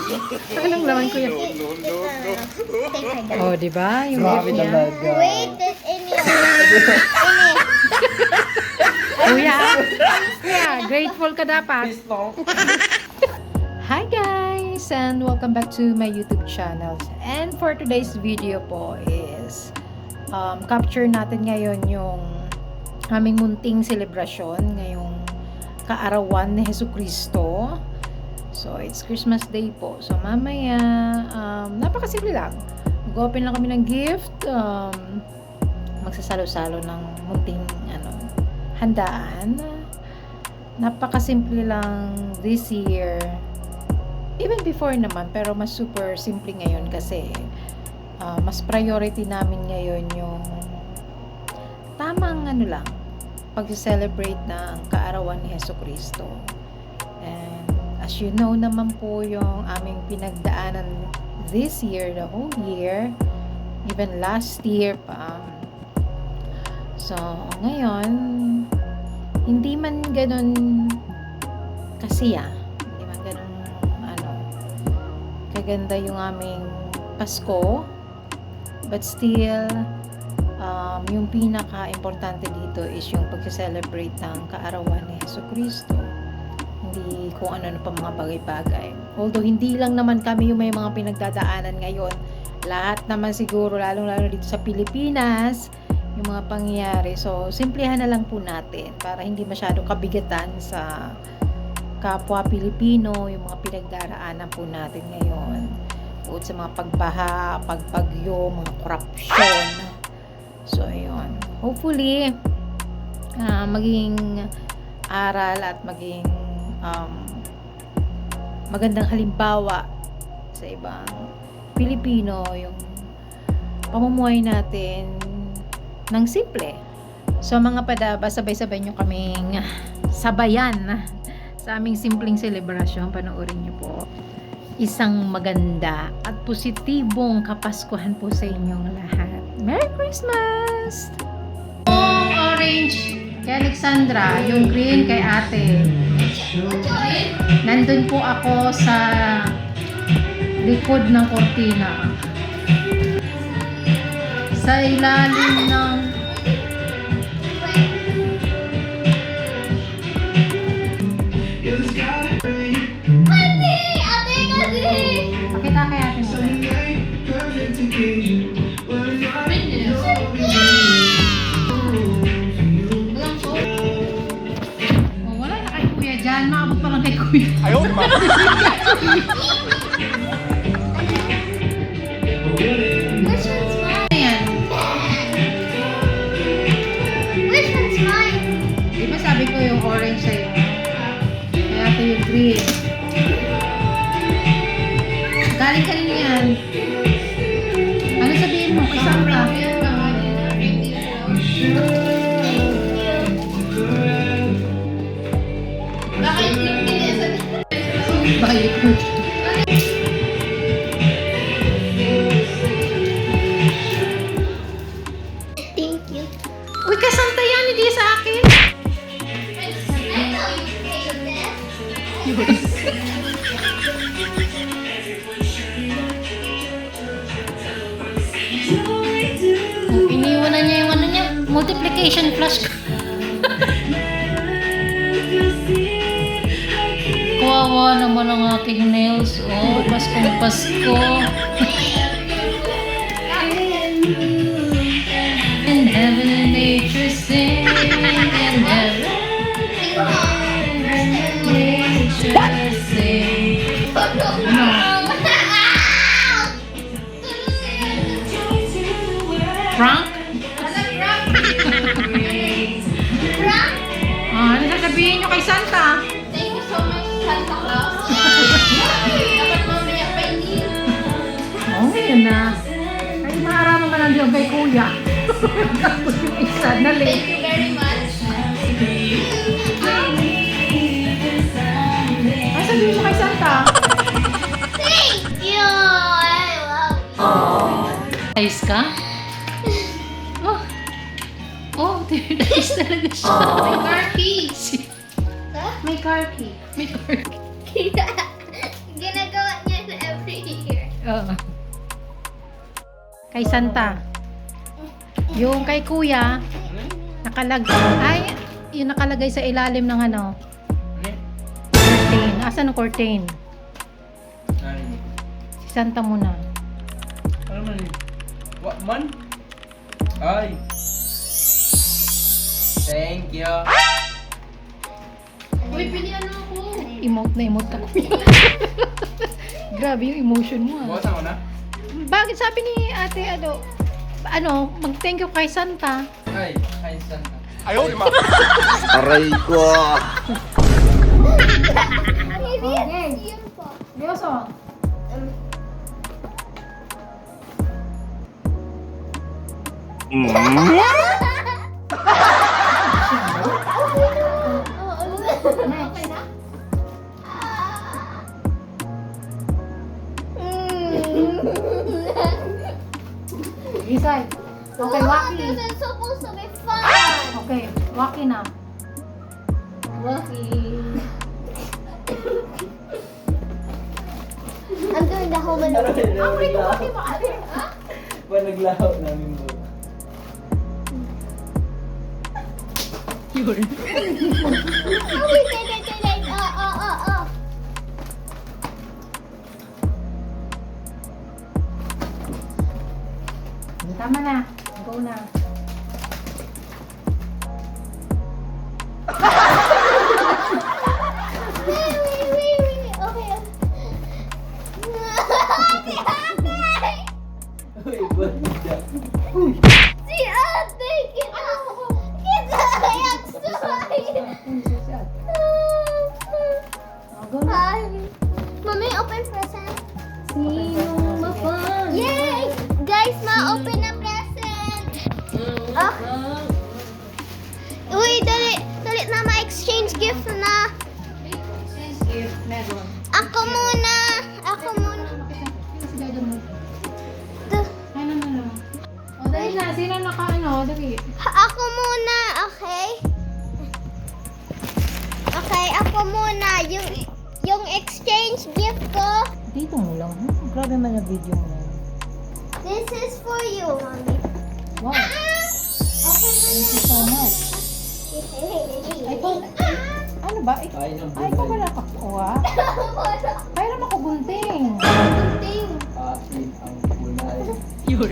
Anong laman, kuya? Oh, di ba? Yung Grabe gift niya. talaga. Wait, there's ini. Kuya, kuya, grateful ka dapat. Please no. Hi guys, and welcome back to my YouTube channel. And for today's video po is capture natin ngayon yung aming munting selebrasyon ngayong kaarawan ni Jesucristo. So it's Christmas Day po. So mamaya napakasimple lang. Mag-open lang kami ng gift, magsasalo-salo ng munting handaan. Napakasimple lang this year. Even before naman, pero mas super simple ngayon kasi mas priority namin ngayon yung tamang lang, pag-celebrate ng kaarawan ni Jesucristo. And as you know naman po yung aming pinagdaanan this year, the whole year, even last year pa. So, ngayon, hindi man ganun kasiya, kaganda yung aming Pasko, but still yung pinaka-importante dito is yung pag-celebrate ng kaarawan ni Jesucristo, hindi kung ano pa mga bagay-bagay. Although hindi lang naman kami yung may mga pinagdadaanan ngayon, lahat naman siguro, lalong-lalo dito sa Pilipinas, yung mga pangyayari. So simplihan na lang po natin para hindi masyado kabigatan sa kapwa Pilipino, yung mga pinagdaraanan po natin ngayon. Bukod sa mga pagbaha, pagbagyo, mga korupsyon. So, ayun. Hopefully, maging aral at maging magandang halimbawa sa ibang Pilipino yung pamumuhay natin ng simple. So, mga padaba, sabay-sabay nyo kaming sabayan sa aming simpleng selebrasyon. Panoorin niyo po. Isang maganda at positibong kapaskuhan po sa inyong lahat. Merry Christmas! Yung orange kay Alexandra, yung green kay ate. Nandun po ako sa likod ng kortina. Sa ilalim ng pakita kay ate mo. Oh, wala na kay kuya dyan. Maabot pa lang kay kuya. Ayaw ma. Which one's mine? Ayan. Which one's mine? Di ba sabi ko yung orange sa'yo? Kaya ito yung green. Galing kanina yan. Ano sabihin mo? Kasama ka? Balik ko. Thank you. Uy, kasanta yan. Hindi sa akin. Oh, iniwan na niya yung niya. Multiplication flash. Kawawa naman ang aking nails. Oh, Paskong Pasko. In heaven and nature sing. In heaven and nature sing. Frank? Ano sasabihin nyo kay Santa? Thank you so much, Santa Claus. Dapat mamaya pa hindi. Oo, yun na. Ay, maaraman man nandiyan kay kuya. Tapos yung isa na Thank late. you very much. Ay, sabihin mo kay Santa. Thank you. I love you. Ayos ka? Oh, nice talaga siya. May car keys. May car key. May car key. Ginagawa niya na pretty here. Oo. Kay Santa. Yung kay Kuya, nakalagay, yung nakalagay sa ilalim ng ano, curtain. Asan ang curtain? Si Santa muna. Ano man yun? What man? Ay! Thank you! Uy, pilihan mo ako. Emote na emote ka, Kuya. Grabe yung emotion mo, ah. Bukasan ko na? Bakit sabi ni ate, mag-thank you kay Santa? Ay! Ay, Santa. Aray ko! Okay. Seryoso. Okay na? Isay. Okay, Waki. This is supposed to be fun. Okay, Waki na. Waki. I'm doing the whole maneuver. Ba naglaho namin mo? Oh, wait. Oh. Tama na. Go na. Wait. Okay. Uy, ba't siya? Si ate! Kita! Ayak Go na. Hi! Mommy, open present. Sinong mapang? Yay! Guys, ma-open na present! Ah. Uy, dali na ma-exchange gift na. Meron. Ako muna. Duh. Ano. O, dali na. Sino dali. Ako muna, okay? Okay, ako muna. Yung exchange gift ko, Dito mo lang. Grabe man na video mo na. this is for you, mommy. Wow. Okay Thank you so much. Ay, ano ba? Ay, ng Ay, ikaw wala ka kuha. Kaya naman ako gunting. Asin ang kulay. Yun.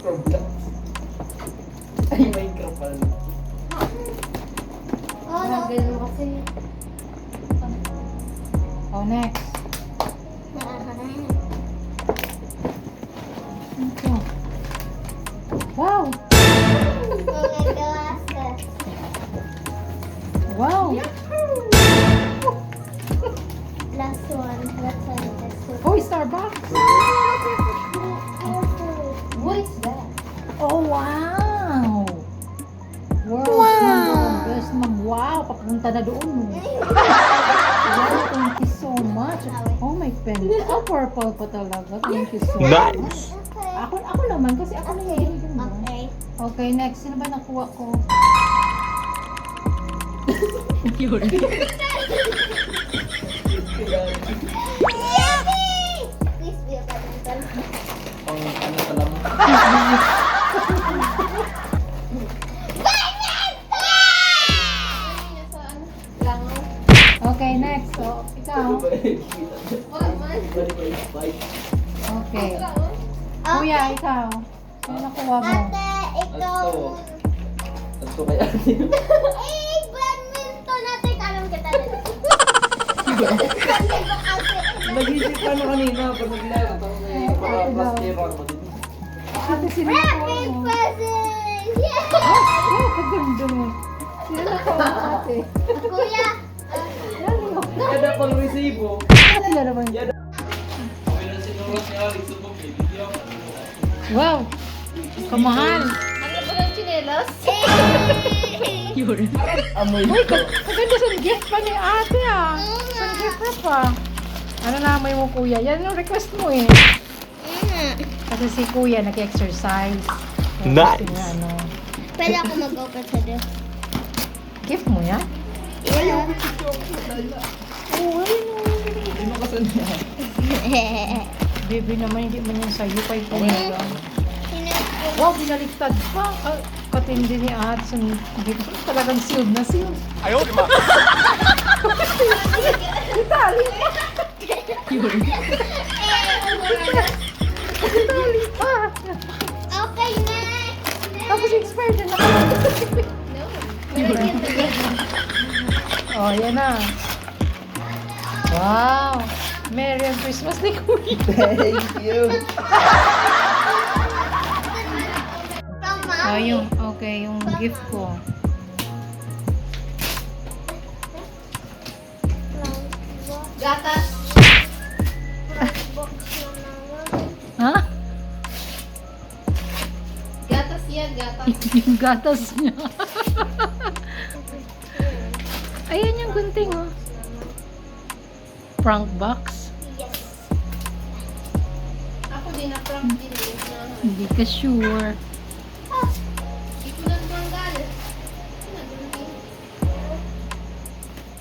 Problem. Ay, Minecraft pala. Oh, next. Ito. Wow. Wow. Last one. Oh, Starbucks. What is that? Oh, wow. Wow. Best ma'am. Wow, papunta na doon. Wow, thank you so much. Oh, my pen. Oh, purple pa talaga. Thank you so much. Nice! Okay. Ako naman, kasi ako na yun. Okay. Okay, next. Sino ba nakuha ko? Yun. Yay! Please be a badminton. Pang ano sa lamang. Okay, next. So, ikaw. Okay. Kuya, ikaw. Sino nakuha mo? Ate, ikaw. Ito kaya din. Badminton natin. Alam kita rin. Nag-isip ka na kanina pag naglaro. Para plastira ko din. Ate, sino nakuha Rapid mo? present! Yeah! Oh, kaganda mo. Sino nakuha mo, ate? Kuya, Kada pang resibo. Sila naman. Pero sinulat ni Alex sa book eh. Hindi ako. Wow. Kamahal. ano ba ng chinelos? Yun. Amoy Uy, ko. kaganda sa gift pa ni ate ah. Sa gift pa. Ano na amoy mo, kuya? Yan yung request mo eh. Kasi si kuya nag-exercise. Nice. Kasi nga, ano, Pwede ako mag-open sa this. gift mo yan? Yeah. Oh, ayun. Asan na? Baby naman, hindi man yan sa'yo. Kay Kuya. Wow, binaliktad pa. Katindi ni Adson. Hindi ko talagang sealed na sealed. Itali pa. Itali pa. Okay, next. Tapos expired na naman. Oh, yan na. Wow. Merry Christmas ni Kuya. Thank you. From Oh, mommy. yung gift ko. Gatas. Ha? Gatas yan, gatas. Yung gatas niya. Ayan yung gunting, oh. Prank box. Yes. Ako din na prank din eh. Hindi ka sure. Hindi ko lang tanggal.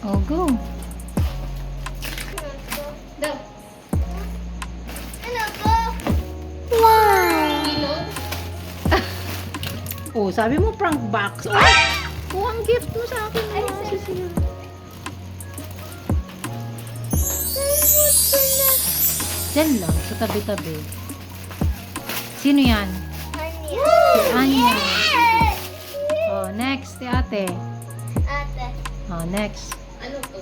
Oh, go. Daw. Ano ko? Kilo? Oh, sabi mo prank box. Oh, oh ang gift mo sa akin. Ay, Cecil. Diyan lang, sa tabi-tabi. Sino yan? Si Anya. Oh, next, si ate. Ate. Oh, next. Ano to?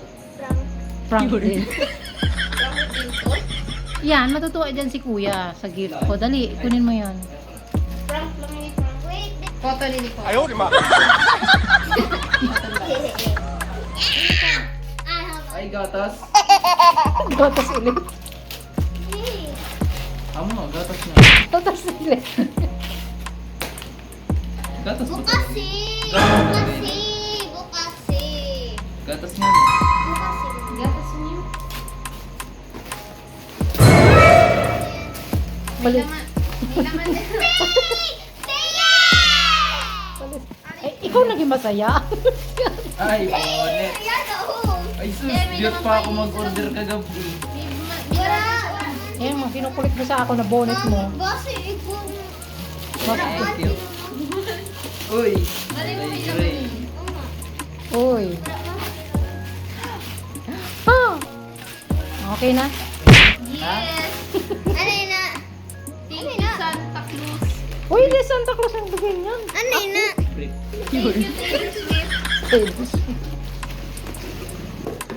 Prank din. Prank din to? Yan, matutuwa dyan si kuya sa gift ko. Dali, kunin mo yan. Prank lang ni prank. Wait. Photo ni Nicole. Ayaw, di ma. Ay, gatas. Gatas ulit. Amo, gatas na. Gatas ulit. Gatas po. Bukasi! Gatas. Bukasi! Bukasi! Gatas nga. Bukasi. Gatas niyo? Balik. May laman din. Ay, ikaw naging masaya. Ay, bonnet. Ayan, oo. Ay, sus. Diyot pa ako mag-order kagabi. Wala. Ayan mo, kinukulit mo sa ako na bonnet mo. Bukasi, ikaw. Thank you. Uy. Balik mo may Ay, laman Ray. din. Uy. Ah! Okay na? Yes. Ano yun na? Thank you, Santa Cruz. Uy, hindi Santa Cruz ang bigay niyan. Ano yun na? Free.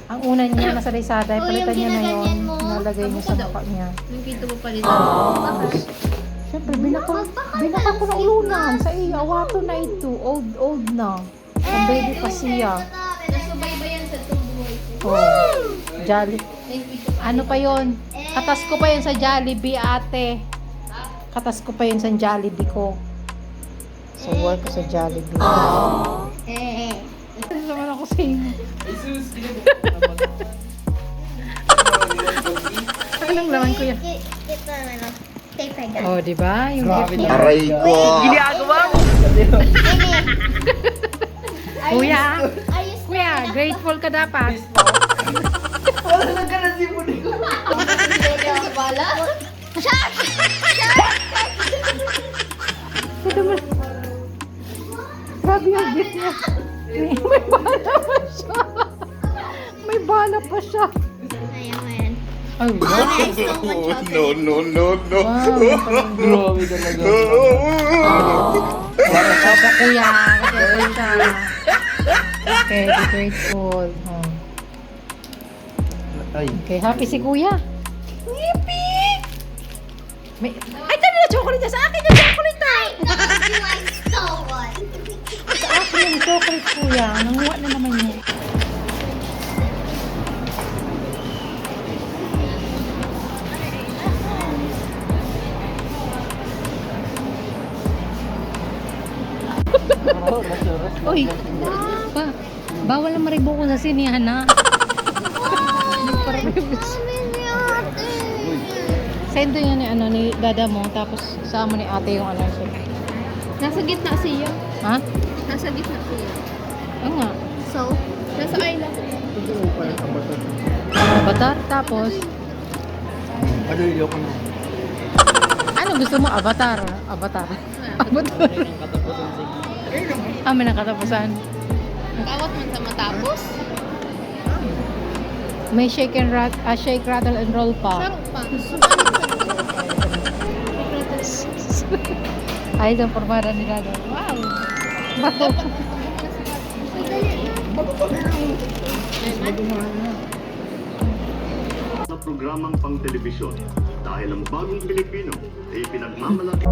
Ang una niya nasa Lazada, Oh, palitan yung niya na yun. ginaganyan mo. Nalagay niya sa mukha niya. Nakita mo pa rin. Siyempre, binaka ko ng ulunan sa iyo. Awato na ito. Old na. Ang baby pa siya. Nasubaybayan sa tubuhay ko. Oh, Jolly. Thank you. Ano pa yon? Katas ko pa yun sa Jollibee, ate. Katas ko pa yun sa Jollibee ko. So, work ko sa Jollibee. Eh. Ano naman ako sa inyo? Ay, sus. Anong laman ko yan? Ito ano. Tape agad. Oh, di ba? Yung Grabe gift niya. Aray ko. Kuya, Ayos kuya, grateful ka dapat. Wala na ka na sipon ko. na bala. Ito mo. Grabe yung gift niya. May bala pa siya. May bala pa siya. Ayan. Ay, wow. No, no, no, no. Wow. Grabe talaga. Para sa kuya. Grateful siya. Okay, be grateful. Oh. Ay. Okay, happy si kuya. Yippee! May... Ay, tanda na chocolate niya! Sa akin yung chocolate na! I stole one. Sa akin yung chocolate kuya. Nanguha na naman niya. Uy, pa, bawal na maribo ko sa sinihan na. Send yun ni ano ni dada mo tapos sama ni ate yung ano siya. Nasa gitna siya. Ha? Nasa gitna siya. Oo nga. So, nasa island. Batar tapos Maliliw ko na. Ano gusto mo? Avatar? Avatar. Avatar. May nakatapusan. Kawat man sa matapos. May shake rattle and roll pa. Sarap pa. Ay, ang pormada nila doon. Wow! Sa programang pang-telebisyon dahil ang bagong Pilipino ay pinagmamalaki.